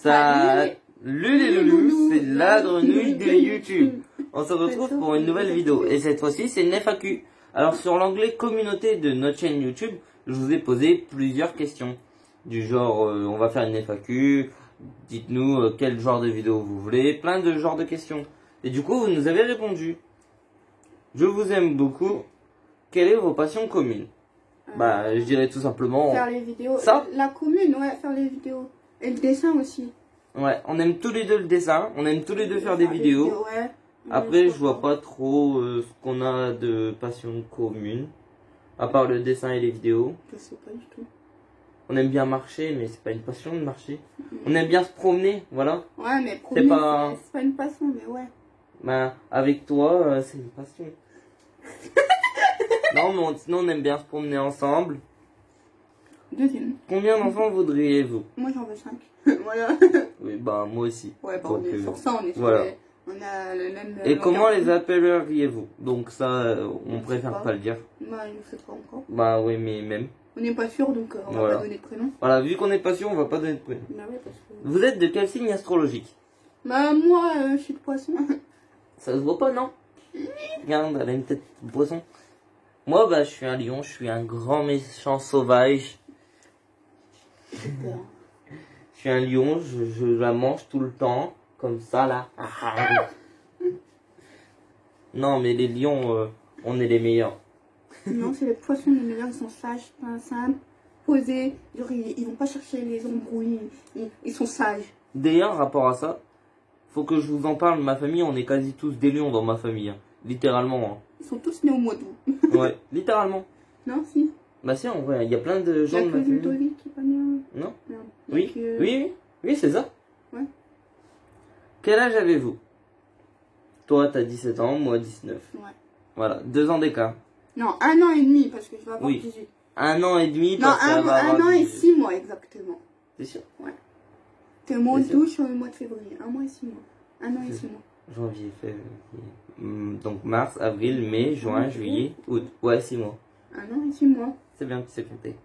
Salut les loulous, c'est la grenouille de YouTube. On se retrouve pour une nouvelle vidéo et cette fois-ci c'est une FAQ. Alors sur l'onglet communauté de notre chaîne YouTube, je vous ai posé plusieurs questions. Du genre on va faire une FAQ, dites-nous quel genre de vidéo vous voulez, plein de genres de questions. Et du coup vous nous avez répondu. Je vous aime beaucoup, quelle est vos passions communes? Bah je dirais tout simplement... Faire les vidéos, ça. La commune, ouais, faire les vidéos. Et le dessin aussi. Ouais, on aime tous les deux le dessin, on aime tous les deux faire des vidéos. Ouais. Après, je vois pas trop ce qu'on a de passion commune, à part le dessin et les vidéos. Je sais pas du tout. On aime bien marcher, mais c'est pas une passion de marcher. On aime bien se promener, voilà. Ouais, mais c'est pas une passion, mais ouais. Bah, avec toi, c'est une passion. Non, mais sinon on aime bien se promener ensemble. Deuxième. Combien d'enfants voudriez-vous? Moi j'en veux 5. Voilà. Oui, bah moi aussi. Ouais, bah on est sur ça, on est sur voilà. on a le même... Et comment les appelleriez-vous? Donc ça, on préfère pas le dire. Bah, je sais pas encore. Bah oui, mais même. On n'est pas sûr, donc on va pas donner de prénom. Voilà, vu qu'on n'est pas sûr, on va pas donner de prénom. Bah ouais, parce que... Vous êtes de quel signe astrologique? Bah moi, je suis de poisson. Ça se voit pas, non? Regarde, elle a une tête de poisson. Moi, bah, je suis un lion, je suis un grand méchant sauvage. J'ai peur. Je suis un lion, je la mange tout le temps, comme ça, là. Non, mais les lions, on est les meilleurs. Non, c'est les poissons les meilleurs, ils sont sages, simples, posés. Genre, ils vont pas chercher les embrouilles, ils sont sages. D'ailleurs, rapport à ça, faut que je vous en parle. Ma famille, on est quasi tous des lions dans ma famille. Hein. Littéralement. Hein. Ils sont tous nés au mois d'août. Ouais, littéralement. Non, si. Bah si, en vrai, il y a plein de gens de ma famille. Il y a que Ludovic qui est pas né. Non. Non. Oui, oui, c'est ça. Ouais. Quel âge avez-vous? Toi, t'as 17 ans, moi 19. Ouais. Voilà, 2 ans d'écart. Non, 1 an et demi, parce que je vais avoir 18. 1 an et demi, non, un an et 6 mois, exactement. C'est sûr? Ouais. T'es au mois d'août, je suis au mois de février. 1 mois et 6 mois. 1 an et 6 mois. Janvier, février. Donc mars, avril, mai, juin, juillet, août. Ouais, 6 mois. 1 an et 6 mois. C'est bien que tu sais compter.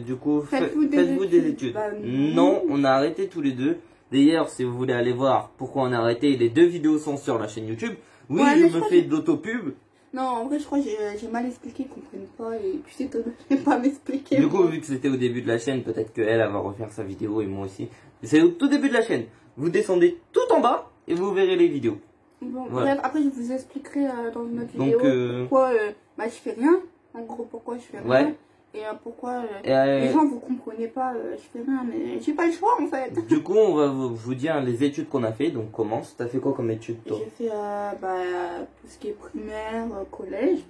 Du coup, faites-vous des études. Bah, non, on a arrêté tous les deux. D'ailleurs, si vous voulez aller voir pourquoi on a arrêté, les 2 vidéos sont sur la chaîne YouTube. Oui, ouais, je me fais de l'autopub. Non, en vrai, je crois que j'ai mal expliqué, ils comprennent pas. Et tu sais, tu pas m'expliquer. Du coup, vu que c'était au début de la chaîne, peut-être qu'elle va refaire sa vidéo et moi aussi. C'est au tout début de la chaîne. Vous descendez tout en bas et vous verrez les vidéos. Bon, voilà. Bref, après, je vous expliquerai dans une autre vidéo donc, pourquoi bah, je fais rien. En gros, pourquoi je fais rien. Ouais. Et pourquoi les gens vous comprenez pas, je fais rien, mais j'ai pas le choix en fait. Du coup, on va vous dire les études qu'on a fait, donc commence. T'as fait quoi comme études toi? J'ai fait tout ce qui est primaire, collège.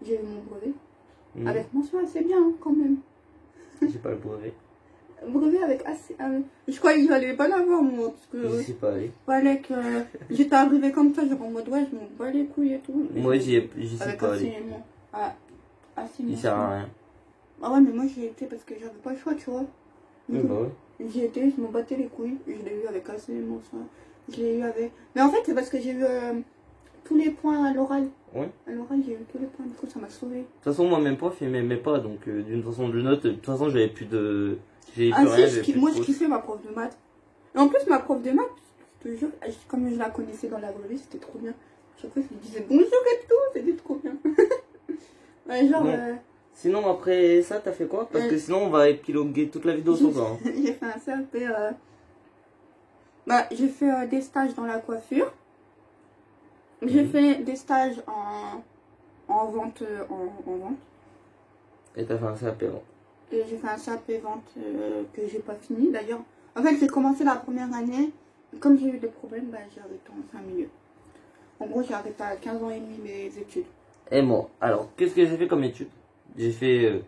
J'ai eu mon brevet. Avec mention assez bien hein, quand même. J'ai pas le brevet. Brevet avec assez... je crois qu'il fallait pas l'avoir moi, parce que... Je sais pas aller. Fallait que... J'étais arrivée comme ça, genre en mode ouais, je m'en bats les couilles et tout. Moi j'y sais pas aller. Il sert à rien. Ah ouais, mais moi j'y étais parce que j'avais pas le choix, tu vois. Oui, bah ouais. J'y étais, je m'en battais les couilles. Je l'ai eu avec assez d'émotion. Je l'ai eu avec... Mais en fait, c'est parce que j'ai eu tous les points à l'oral. Ouais. À l'oral, j'ai eu tous les points, du coup, ça m'a sauvé. De toute façon, moi, même prof, il m'aimait pas. Donc, d'une façon ou d'une autre, de toute façon, j'avais plus de... Moi, je kiffais ma prof de maths. Et en plus, ma prof de maths, je te jure, comme je la connaissais dans la brevet, c'était trop bien. Chaque fois, je lui disais bonjour et tout, c'était trop bien. Ouais, genre... Bon. Sinon, après ça, t'as fait quoi? Parce que sinon, on va épiloguer toute la vidéo sur ça. Hein. J'ai fait un CAP... Bah, j'ai fait des stages dans la coiffure. J'ai fait des stages en vente. En vente. Et t'as fait un CAP vente. Et j'ai fait un CAP vente que j'ai pas fini d'ailleurs. En fait, j'ai commencé la première année. Comme j'ai eu des problèmes, bah, j'ai arrêté en fin milieu. En gros, j'ai arrêté à 15 ans et demi mes études. Et moi, alors, qu'est-ce que j'ai fait comme études? J'ai fait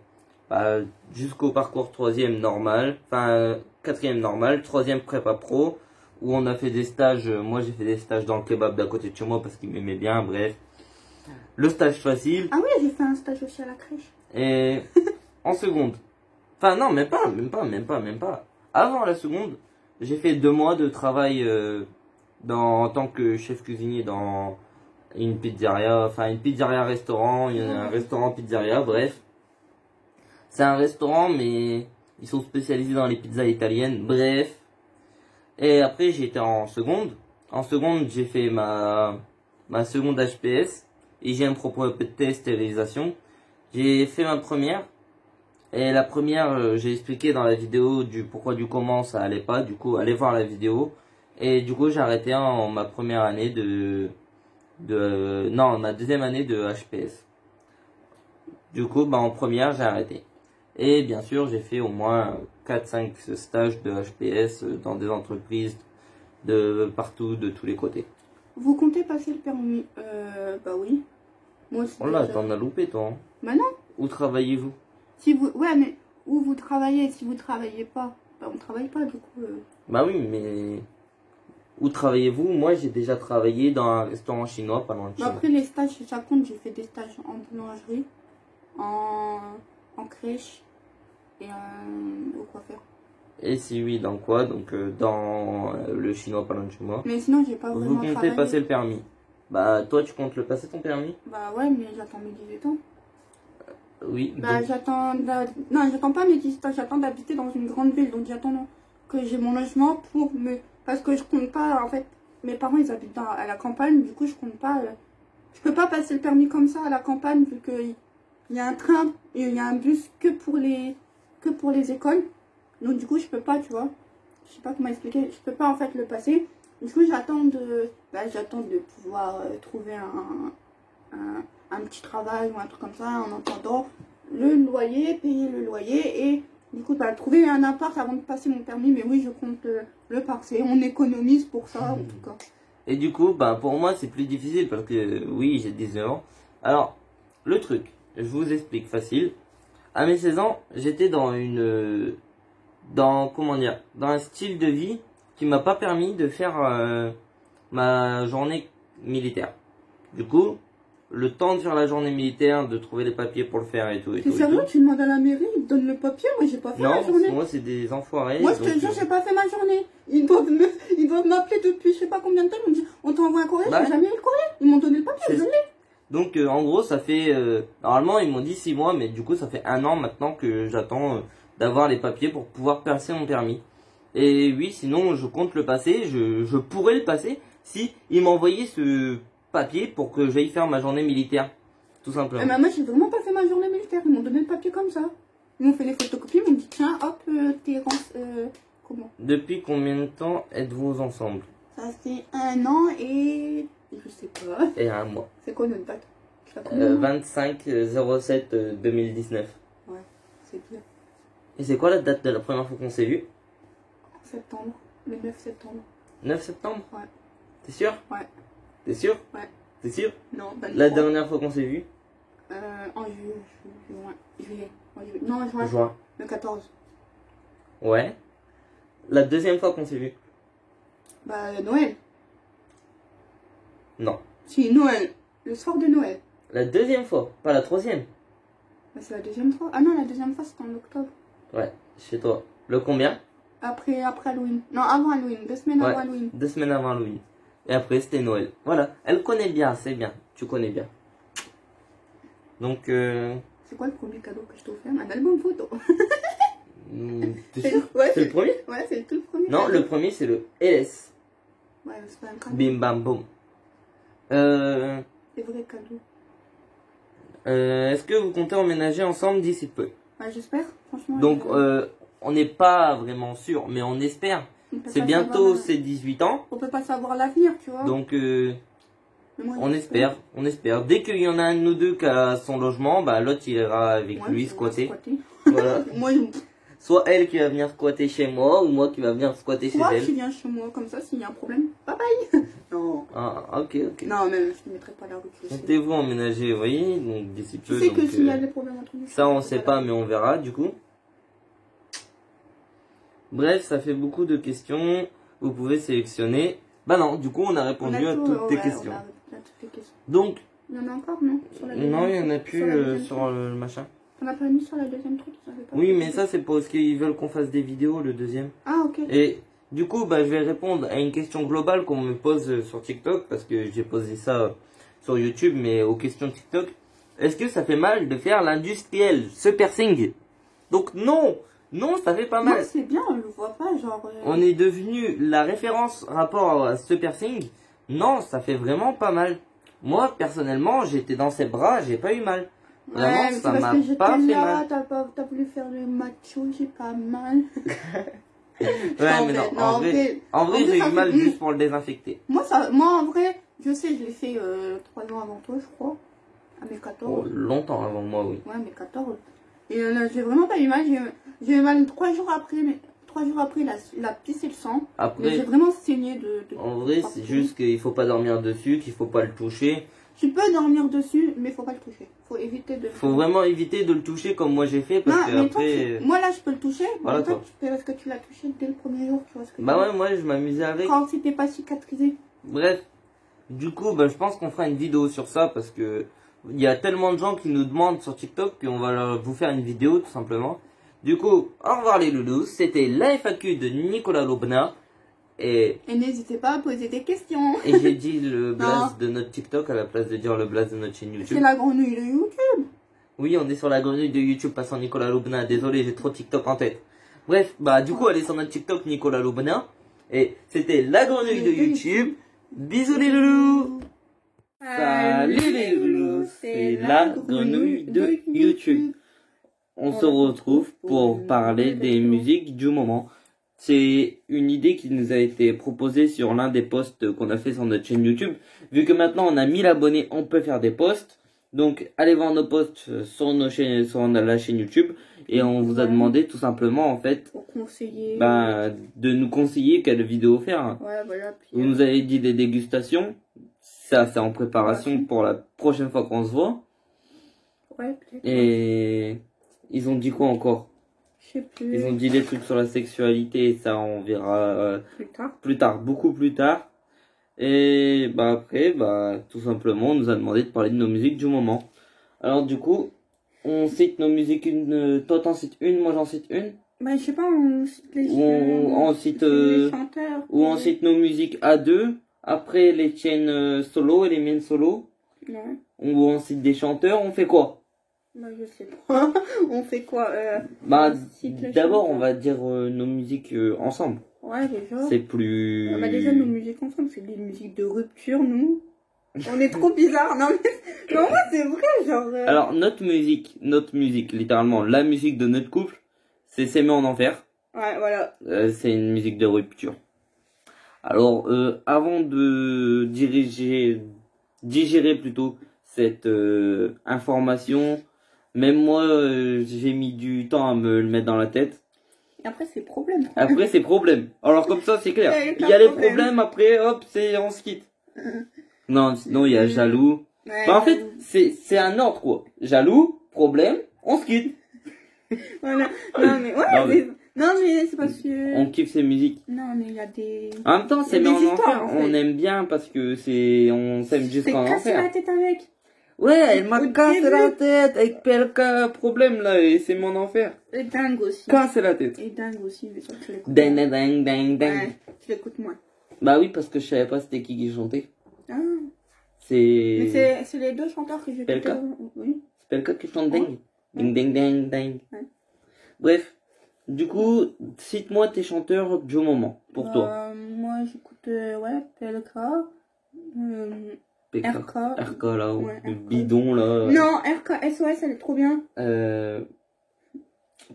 jusqu'au parcours 3e normal, enfin 4e normal, 3e prépa pro, où on a fait des stages. Moi, j'ai fait des stages dans le kebab d'à côté de chez moi parce qu'il m'aimait bien, bref. Le stage facile. Ah oui, j'ai fait un stage aussi à la crèche. Et en seconde. Enfin, non, même pas. Avant la seconde, j'ai fait 2 mois de travail en tant que chef cuisinier dans une pizzeria, enfin une pizzeria restaurant, il y a un restaurant pizzeria, bref. C'est un restaurant, mais ils sont spécialisés dans les pizzas italiennes, bref. Et après, j'étais en seconde. En seconde, j'ai fait ma seconde HPS. Hygiène, propre, test, stérilisation. J'ai fait ma première. Et la première, j'ai expliqué dans la vidéo du pourquoi du comment ça allait pas. Du coup, allez voir la vidéo. Et du coup, j'ai arrêté en ma première année non, ma deuxième année de HPS. Du coup, en première, j'ai arrêté. Et bien sûr, j'ai fait au moins 4-5 stages de HPS dans des entreprises de partout, de tous les côtés. Vous comptez passer le permis? Bah oui. Moi aussi. Oh là, t'en as loupé, toi. Hein. Bah non. Où travaillez-vous? Si vous... Ouais, mais où vous travaillez? Si vous travaillez pas, bah on travaille pas, du coup. Bah oui, mais... Où travaillez-vous? Moi, j'ai déjà travaillé dans un restaurant chinois, pas loin de chez moi. Après, les stages, ça compte. J'ai fait des stages en boulangerie, en crèche et au coiffeur. Et si oui, dans quoi? Donc, dans le chinois, pas loin de chez moi. Mais sinon, j'ai pas vraiment Vous comptez travaillé. passer le permis? Bah, toi, tu comptes le passer, ton permis? Bah ouais, mais j'attends mes 18 ans. Oui. Bah donc... Non, j'attends pas mes 18 ans. J'attends d'habiter dans une grande ville. Donc, j'attends que j'ai mon logement pour me... Parce que je compte pas, en fait, mes parents, ils habitent à la campagne. Du coup, je compte pas... Je peux pas passer le permis comme ça à la campagne, vu qu'il y a un train et il y a un bus que pour les écoles. Donc, du coup, je peux pas, tu vois. Je sais pas comment expliquer. Je peux pas, en fait, le passer. Du coup, j'attends de pouvoir trouver un petit travail ou un truc comme ça en attendant le loyer, payer le loyer et du coup trouver un appart avant de passer mon permis. Mais oui, je compte le passer, on économise pour ça en tout cas. Et du coup, pour moi c'est plus difficile parce que oui, j'ai 19 ans. Alors, le truc, je vous explique facile. À mes 16 ans, j'étais dans dans un style de vie qui m'a pas permis de faire ma journée militaire. Du coup, le temps de faire la journée militaire, de trouver les papiers pour le faire et tout. C'est sérieux, tu demandes à la mairie, ils te donnent le papier, moi j'ai pas fait ma journée. Non, moi c'est des enfoirés. Moi je te jure, j'ai pas fait ma journée. Ils doivent m'appeler depuis je sais pas combien de temps, ils m'ont dit on t'envoie un courrier, j'ai jamais eu le courrier. Ils m'ont donné le papier, je l'ai. Donc en gros ça fait, normalement ils m'ont dit 6 mois, mais du coup ça fait 1 an maintenant que j'attends d'avoir les papiers pour pouvoir passer mon permis. Et oui, sinon je compte le passer, je pourrais le passer si ils m'envoyaient ce papier pour que j'aille faire ma journée militaire, tout simplement. Mais moi j'ai vraiment pas fait ma journée militaire, ils m'ont donné le papier comme ça. Ils m'ont fait les photocopies, ils m'ont dit tiens hop, comment? Depuis combien de temps êtes-vous ensemble? Ça fait 1 an et... je sais pas. Et 1 mois. C'est quoi notre date? 25/07/2019. Ouais, c'est bien. Et c'est quoi la date de la première fois qu'on s'est vu? Septembre, le 9 septembre. 9 septembre? Ouais. T'es sûr? Ouais. T'es sûr? Ouais. T'es sûr? Non, La dernière fois qu'on s'est vu? En juillet. Non, juin. Juin. Le 14. Ouais. La deuxième fois qu'on s'est vu? Bah, Noël. Non. Si, Noël. Le soir de Noël. La deuxième fois, pas la troisième. Bah, c'est la deuxième fois. Ah non, la deuxième fois, c'était en octobre. Ouais, chez toi. Le combien? Après Halloween. Non, avant Halloween. 2 semaines avant Halloween. 2 semaines avant Halloween. Et après, c'était Noël. Voilà. Elle connaît bien, c'est bien. Tu connais bien. Donc, C'est quoi le premier cadeau que je t'ai offert? Un album photo. T'es sûr? Ouais, c'est le premier? Ouais, c'est tout le premier. Non, le premier, c'est le LS. Ouais, c'est pas un cadeau. Bim bam boum. Des vrais cadeaux. Est-ce que vous comptez emménager ensemble d'ici peu? Ouais, j'espère, franchement. Donc, on n'est pas vraiment sûr, mais on espère. C'est bientôt ses 18 ans. On peut pas savoir l'avenir, tu vois. Donc, on espère. Dès qu'il y en a un de nous deux qui a son logement, l'autre il ira avec lui squatter. Voilà. Moi, Soit elle qui va venir squatter chez moi, ou moi qui va venir squatter chez elle. Toi qui viens chez moi, comme ça, s'il y a un problème, bye bye. Non. Ah, ok. Non, mais je ne mettrai pas la rue. Comptez-vous emménager, vous voyez, donc d'ici peu. Tu sais que s'il y a des problèmes entre nous. Ça, on sait pas, mais on verra, du coup. Bref, ça fait beaucoup de questions. Vous pouvez sélectionner. Bah non, du coup, on a répondu à toutes tes questions. Donc. Il y en a encore, non? Non, il n'y en a plus sur le machin. On n'a pas mis sur la deuxième truc? Oui, mais ça, c'est parce qu'ils veulent qu'on fasse des vidéos, le deuxième. Ah, ok. Et du coup, je vais répondre à une question globale qu'on me pose sur TikTok, parce que j'ai posé ça sur YouTube, mais aux questions TikTok. Est-ce que ça fait mal de faire l'industriel, ce piercing? Donc non, Non, ça fait pas Moi, mal. c'est bien, on le voit pas, genre... On est devenu la référence rapport à ce piercing. Non, ça fait vraiment pas mal. Moi, personnellement, j'étais dans ses bras, j'ai pas eu mal. Vraiment, ouais, ça parce m'a que j'étais pas fait là, mal. t'as voulu faire le macho, j'ai pas mal. Ouais, mais non, en vrai, j'ai eu mal juste pour le désinfecter. Moi, en vrai, je sais, je l'ai fait 3 ans avant toi, je crois. À mes 14. Oh, longtemps avant moi, oui. Ouais, mes 14. Et là, j'ai vraiment pas eu mal. J'ai eu mal 3 jours après, mais 3 jours après, il a pissé le sang. Après, j'ai vraiment saigné de en vrai, c'est juste qu'il faut pas dormir dessus, qu'il faut pas le toucher. Tu peux dormir dessus, mais faut pas le toucher. Faut éviter de. Faut vraiment éviter de le toucher comme moi j'ai fait parce que après. Moi là, je peux le toucher. Voilà, toi, parce que tu l'as touché dès le premier jour, tu vois ce que bah ouais, moi je m'amusais avec. Quand c'était pas cicatrisé. Bref, du coup, bah, je pense qu'on fera une vidéo sur ça parce que il y a tellement de gens qui nous demandent sur TikTok qu'on va vous faire une vidéo tout simplement. Du coup, au revoir les loulous, c'était la FAQ de Nicolas Lobna. Et n'hésitez pas à poser des questions. Et j'ai dit le blaze de notre TikTok à la place de dire le blaze de notre chaîne YouTube. C'est la grenouille de YouTube. Oui, on est sur la grenouille de YouTube passant Nicolas Lobna. Désolé, j'ai trop TikTok en tête. Bref, bah du coup, allez sur notre TikTok Nicolas Lobna. Et c'était la grenouille de YouTube. Bisous les loulous. Salut les loulous, c'est la grenouille de YouTube. On se retrouve pour parler des musiques du moment. C'est une idée qui nous a été proposée sur l'un des posts qu'on a fait sur notre chaîne YouTube. Vu que maintenant on a 1000 abonnés, on peut faire des posts. Donc allez voir nos posts sur la chaîne YouTube. Et on vous a demandé tout simplement en fait de nous conseiller quelle vidéo faire. Ouais, voilà, vous nous avez dit des dégustations. Ça c'est en préparation pour la prochaine fois qu'on se voit. Ouais, peut-être. Et ils ont dit quoi encore? Je sais plus. Ils ont dit des trucs sur la sexualité, ça on verra plus tard, beaucoup plus tard. Et bah après, bah tout simplement, on nous a demandé de parler de nos musiques du moment. Alors du coup, on cite nos musiques, toi t'en cites une, moi j'en cite une. Bah je sais pas, on cite les chanteurs. Ou on cite nos musiques à deux, après les tiennes solo et les miennes solo. Ouais. Ou on cite des chanteurs, on fait quoi? Bah je sais pas. On fait quoi bah d'abord on va dire nos musiques ensemble. Ouais déjà. C'est plus... bah déjà nos musiques ensemble, c'est des musiques de rupture nous. On est trop bizarres. Non mais en vrai c'est vrai genre... Alors notre musique, littéralement la musique de notre couple, c'est S'aimer en enfer. Ouais voilà. C'est une musique de rupture. Alors avant de digérer plutôt cette information... Même moi, j'ai mis du temps à me le mettre dans la tête. Et après, c'est problème. Après, c'est problème. Alors, comme ça, c'est clair. Il y a les problèmes, après, hop, on se quitte. Non, sinon, il y a jaloux. Ouais, bah, en fait, c'est un ordre, quoi. Jaloux, problème, on se quitte. Voilà. Non, mais ouais, non, mais c'est parce que... On kiffe ces musiques. Non, mais il y a des... En même temps, c'est en enfer. En fait. On aime bien parce que on s'aime jusqu'en enfer. C'est casser la tête avec. Ouais, elle m'a cassé la tête avec quelques problèmes là et c'est mon enfer. Et dingue aussi. Casser la tête. Et dingue aussi, mais toi tu l'écoutes. Ding. Ouais, tu l'écoutes moins. Bah oui, parce que je savais pas c'était qui chantait. Ah. Mais c'est les deux chanteurs que j'ai Pelka. Oui. C'est Pelka qui chante Ding. Ding. Ouais. Bref, du coup, cite-moi tes chanteurs du moment pour toi. Moi j'écoute Pelka. RK là, ouais, le bidon là. Non, RK, SOS, elle est trop bien.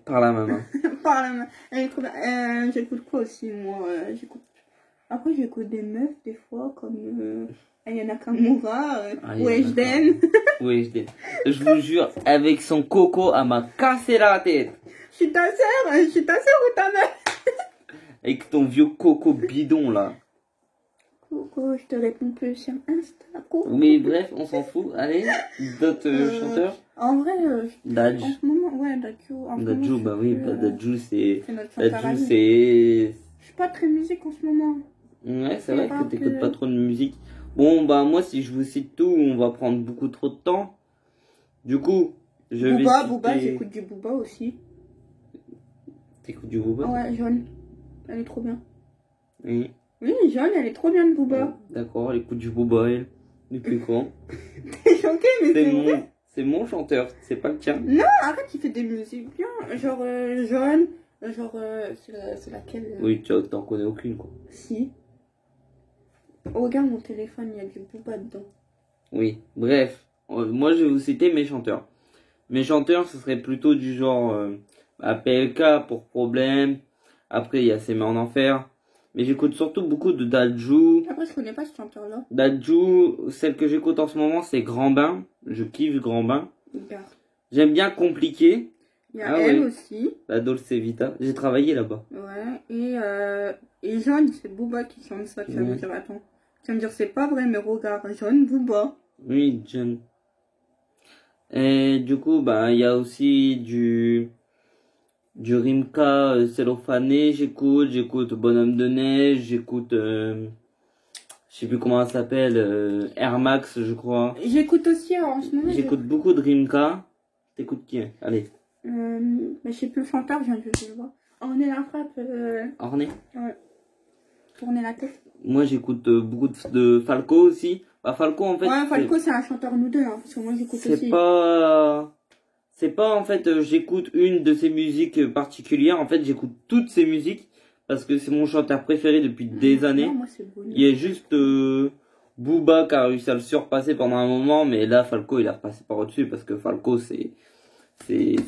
Par la main. Par la main. Elle est trop bien. J'écoute quoi aussi, moi Après, j'écoute des meufs, des fois, comme Ayana Nakamura, Weshden. Weshden. Je vous jure, avec son coco, elle m'a cassé la tête. Je suis ta sœur ou ta mère? Avec ton vieux coco bidon là. Coco, je te réponds plus sur Insta. Coco. Mais bref, on s'en fout. Allez, d'autres chanteurs. En vrai, Daj. En ce moment, ouais, Dadju. Dadju, bah oui, Dadju c'est... notre chanteur. Dadju c'est... Je suis pas très musique en ce moment. Ouais, c'est vrai que t'écoutes pas trop de musique. Bon, bah moi, si je vous cite tout, on va prendre beaucoup trop de temps. Du coup, je vais citer... Booba, j'écoute du Booba aussi. T'écoutes du Booba? Ouais, Jaune. Elle est trop bien. Oui. Oui, Jaune, elle est trop bien de Booba. D'accord, elle écoute du Booba, elle. Depuis quand? T'es choquée, mais c'est vrai. C'est mon chanteur, c'est pas le tien. Non, arrête, il fait des musiques bien. Genre, Jaune, Genre, c'est laquelle Oui, t'en connais aucune, quoi. Si. Oh, regarde mon téléphone, il y a du Booba dedans. Oui, bref. Moi, je vais vous citer mes chanteurs. Mes chanteurs, ce serait plutôt du genre PLK pour Problème. Après, il y a Ses mains en enfer. Mais j'écoute surtout beaucoup de Dadju. Après, je connais pas ce chanteur-là. Dadju, celle que j'écoute en ce moment, c'est Grand Bain. Je kiffe Grand Bain. Regarde. J'aime bien Compliqué. Il y a elle aussi. La Dolce Vita. J'ai travaillé là-bas. Ouais. Et Jaune, c'est Booba qui chante ça. Tu vas me dire, attends. Tu vas me dire, c'est pas vrai, mais regarde. Jaune, Booba. Oui, Jaune. Et du coup, bah, il y a aussi du Rimka Cellophané, j'écoute Bonhomme de Neige, j'écoute, je sais plus comment ça s'appelle, Air Max, je crois. J'écoute aussi, en ce moment. J'écoute beaucoup de Rimka. T'écoutes qui? Allez. Mais je sais plus le chanteur, je viens de le voir. Ornée la frappe. Ornée? Ouais. Tourner la tête. Moi, j'écoute beaucoup de Falco aussi. Bah, Falco, en fait. Ouais, Falco, c'est un chanteur nous deux, hein, parce que moi, j'écoute aussi. C'est pas, en fait, j'écoute une de ses musiques particulières. En fait, j'écoute toutes ses musiques parce que c'est mon chanteur préféré depuis des années. Non, moi, c'est bon. Il y a juste Booba qui a réussi à le surpasser pendant un moment, mais là, Falco, il a repassé par au-dessus parce que Falco, il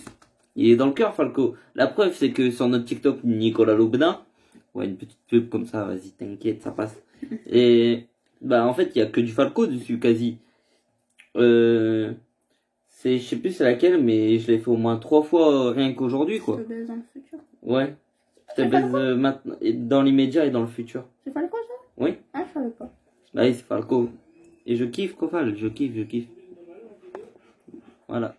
est dans le cœur, Falco. La preuve, c'est que sur notre TikTok, Nicolas Loubna, ouais, une petite pub comme ça, vas-y, t'inquiète, ça passe. Et, bah, en fait, il y a que du Falco dessus, quasi. Je sais plus c'est laquelle, mais je l'ai fait au moins 3 fois rien qu'aujourd'hui, quoi. Je te baise dans le futur. Ouais. Je te baise maintenant, dans l'immédiat et dans le futur. C'est Falco, ça? Oui. Ah, je savais pas. Bah oui, c'est Falco. Et je kiffe, Kofal, je kiffe. Voilà.